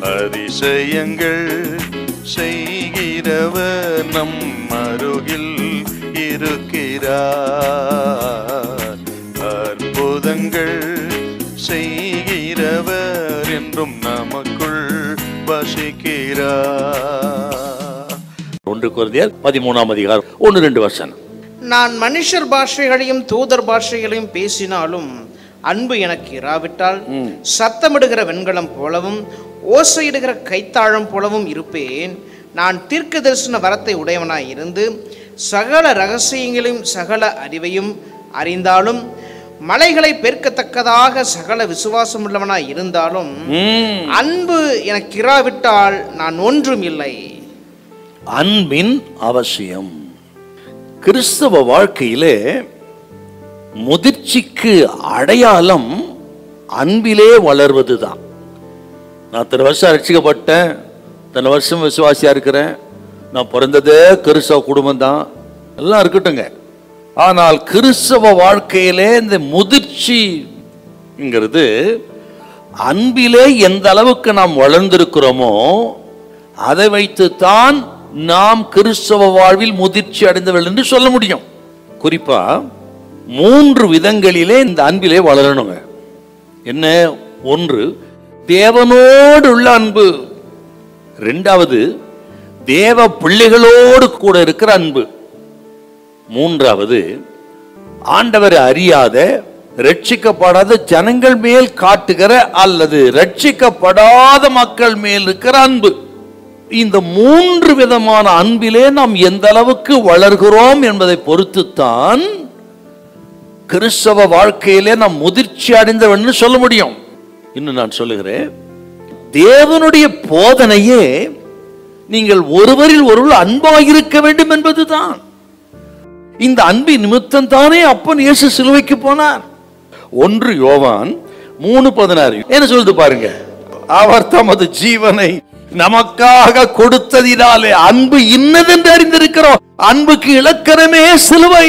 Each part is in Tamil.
அதிசயங்கள் செய்கிறவர் நம் அருகில் இருக்கிறார். அற்புதங்கள் செய்கிறவர் என்றும் நமக்குள் வசிக்கிறார். 1 கொரிந்தியர் 13ஆம் அதிகாரம் 1-2 வசனம். நான் மனுஷர் பாஷைகளையும் தூதர் பாஷைகளையும் பேசினாலும் அன்பு எனக்கு இராவிட்டால் சத்தமிடுகிற வெண்கலம் போலவும் ஓசையிடுகிற கைத்தாழம் போலவும் இருப்பேன். நான் தீர்க்க தரிசன வரத்தை உடையவனாய் இருந்து சகல ரகசியங்களையும் சகல அறிவையும் அறிந்தாலும் மலைகளை பெருக்கத்தக்கதாக சகல விசுவாசம் உள்ளவனாய் இருந்தாலும் அன்பு எனக்கு இராவிட்டால் நான் ஒன்றும் இல்லை. அன்பின் அவசியம். கிறிஸ்தவ வாழ்க்கையிலே முதிர்ச்சிக்கு அடையாளம் அன்பிலே வளர்வதுதான். நான் இத்தனை வருஷம் ரட்சிக்கப்பட்டேன், இத்தனை வருஷம் விசுவாசியா இருக்கிறேன், நான் பிறந்ததே கிறிஸ்தவ குடும்பம் தான், எல்லாம் இருக்கட்டுங்க. ஆனால் கிறிஸ்தவ வாழ்க்கையிலே இந்த முதிர்ச்சிங்கிறது அன்பிலே எந்த அளவுக்கு நாம் வளர்ந்திருக்கிறோமோ அதை வைத்துத்தான் நாம் கிறிஸ்தவ வாழ்வில் முதிர்ச்சி அடைந்தவர்கள் என்று சொல்ல முடியும். குறிப்பா 3 விதங்களிலே இந்த அன்பிலே வளரணுங்க. என்ன? 1, தேவனோடு உள்ள அன்பு. 2வது, தேவ பிள்ளைகளோடு கூட இருக்கிற அன்பு. 3வது, ஆண்டவரை அறியாத ரட்சிக்கப்படாத ஜனங்கள் மேல் காட்டுகிற அல்லது ரட்சிக்கப்படாத மக்கள் மேல் இருக்கிற அன்பு. இந்த 3 விதமான அன்பிலே நாம் எந்த அளவுக்கு வளர்கிறோம் என்பதை பொறுத்துத்தான் கிறிஸ்தவ வாழ்க்கையிலே நாம் முதிர்ச்சி அடைந்தவன்னு சொல்ல முடியும். இன்னும் நான் சொல்லுகிறேன், தேவனுடைய போதனையே நீங்கள் ஒருவரில் ஒருவர் அன்பாயிருக்க வேண்டும் என்பதுதான். இந்த அன்பின் நிமித்தம் தானே அப்பன் இயேசு சிலுவைக்கு போனார். 1 யோவான் 3:16 என்ன சொல்லுது பாருங்க. அவர் தமது ஜீவனை நமக்காக கொடுத்ததினாலே அன்பு இன்னதென்று அறிந்திருக்கிறோம். அன்புக்கு இலக்கணமே சிலுவை.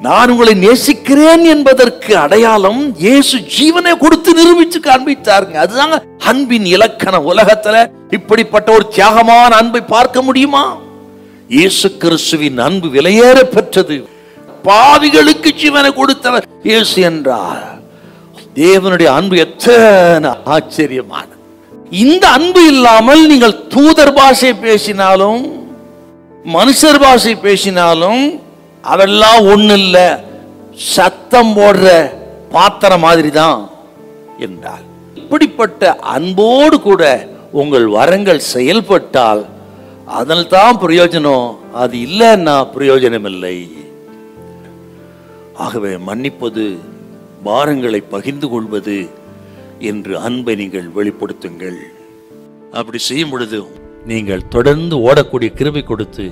நான் உங்களை நேசிக்கிறேன் என்பதற்கு அடையாளம் இயேசு ஜீவனை கொடுத்து நிரூபிச்சு காண்பித்தாருங்க. அதுதாங்க அன்பின் இலக்கணம். உலகத்துல இப்படிப்பட்ட ஒரு தியாகமான அன்பை பார்க்க முடியுமா? இயேசு கிறிஸ்துவின் அன்பு விலையேற பெற்றது. பாவிகளுக்கு ஜீவனை கொடுத்தவர் இயேசு என்றார். தேவனுடைய அன்பு எத்தனை ஆச்சரியமானது. இந்த அன்பு இல்லாமல் நீங்கள் தூதர் பாஷை பேசினாலும் மனுஷர் பாஷை பேசினாலும் அதெல்லாம் ஒண்ணு இல்ல, சத்தம் போடுற பாத்திரம் மாதிரி தான் என்றால், இப்படிப்பட்ட அன்போடு கூட உங்கள் வரங்கள் செயல்பட்டால் அதனால் தான் பிரயோஜனம். அது இல்லைன்னா பிரயோஜனம் இல்லை. ஆகவே மன்னிப்பது, பாரங்களை பகிர்ந்து கொள்வது என்று அன்பை நீங்கள் வெளிப்படுத்துங்கள். அப்படி செய்யும் பொழுது நீங்கள் தொடர்ந்து ஓடக்கூடிய கிருபை கொடுத்து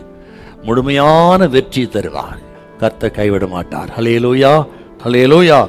முழுமையான வெற்றி தருவார். கர்த்தர் கைவிட மாட்டார். ஹல்லேலூயா, ஹல்லேலூயா.